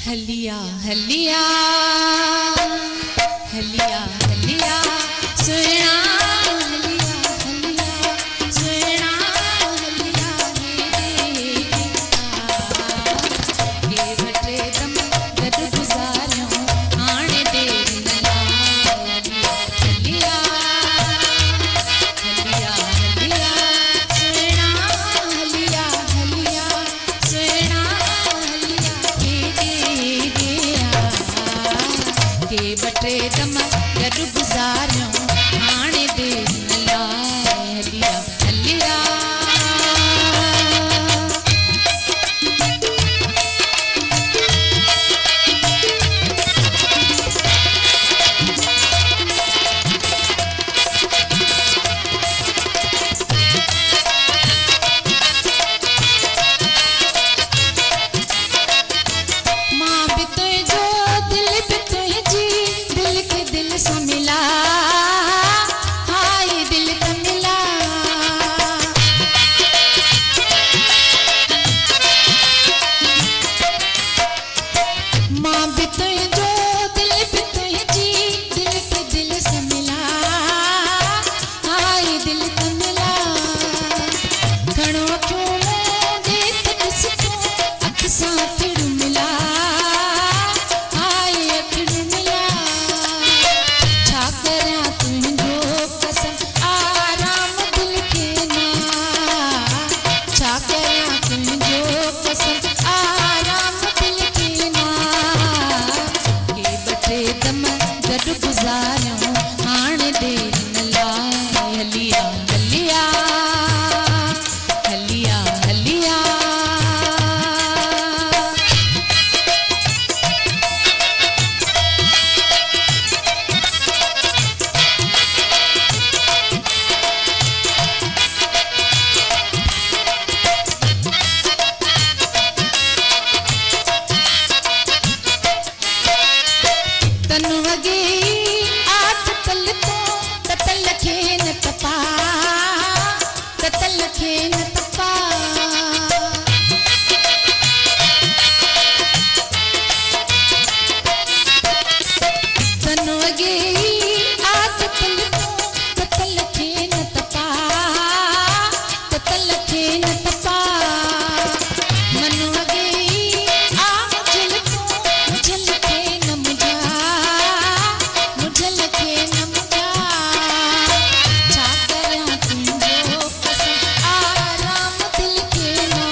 हलिया हलिया हलिया हलिया सुना हलिया हलिया सुना हलिया ये बटे दम गद गुजारियों आने दे नला हलिया हलिया हलिया सुना हलिया हलिया सुना के बटे दम गद गुजारियों आने दे नला हलिया हलिया माँ भी तो जो दिल भी तो जी दिल के दिल से मिला हाय दिल का मिला माँ भी तो जो दिल भी तो जी दिल के दिल से मिला हाय दिल का मिला घणो क्यों देख किसको अक्सा फिर मिला हाय फिर मिला छा करा तुझो कसम आराम दिल के ना छा करा तुझो कसम आराम दिल के ना के बटे दम गद गुजारियों आने दे नला हलिया हलिया हलिया हलिया तन वगे आठ तल तो ततल खे न तपा ततल खे न तपा तन वगे आठ तल तो ततल खे न तपा ततल खे न तपा मन वगे आ मुझल खे न मुझा मुझल खे न मुझा छा करा तुझो कसम आराम दिल के ना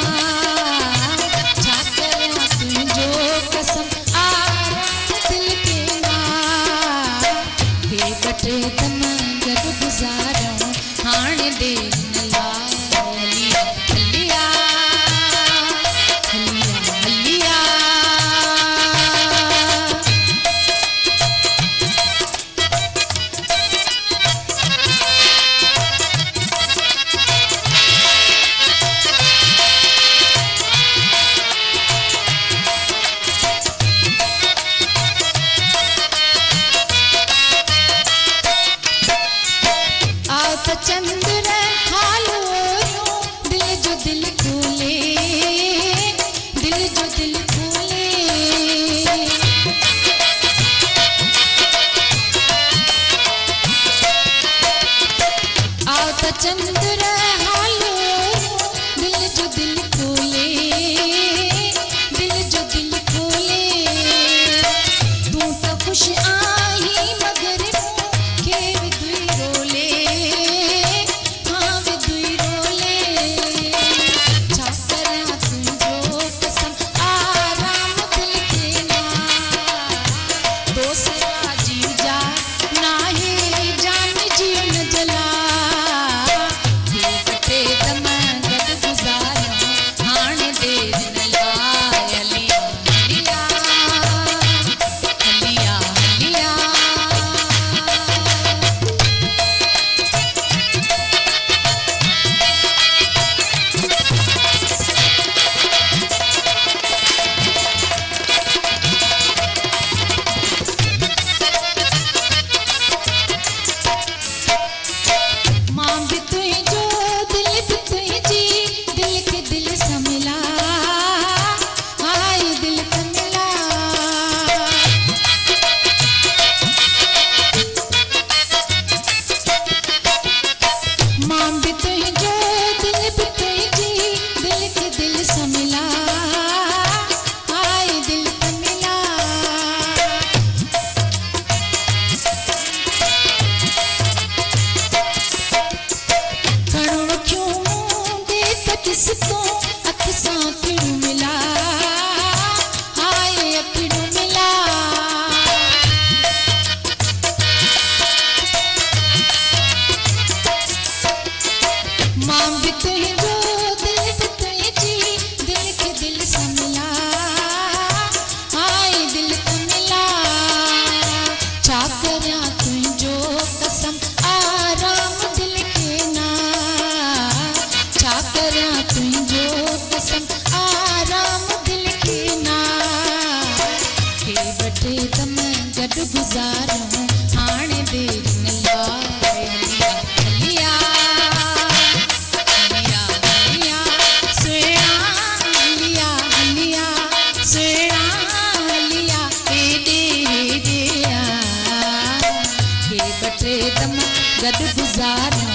छा करा तुझो कसम आराम दिल के ना के बटे दम गद गुजारियों हाणे दे नला हलिया हलिया हलिया हलिया आओ तो चंद्र हालो दिल जो दिल खोले दिल जो दिल खोले आओ तो चंद्र हालो दिल जो दिल खोले दिल जो दिल खोले तू तो खुश आई मगर के भी दुई रोले हाँ भी दुई रोले छा करा तुझो कसम आराम दिल के ना दोसरा जीव जा नाहे जान जीव न जला गुज़ारूं हाणे देर न लाए हलिया हलिया हलिया सुहिणा हलिया हलिया सुहिणा हलिया हेॾे हेॾे आ हे ॿ टे दम गॾु गुज़ारूं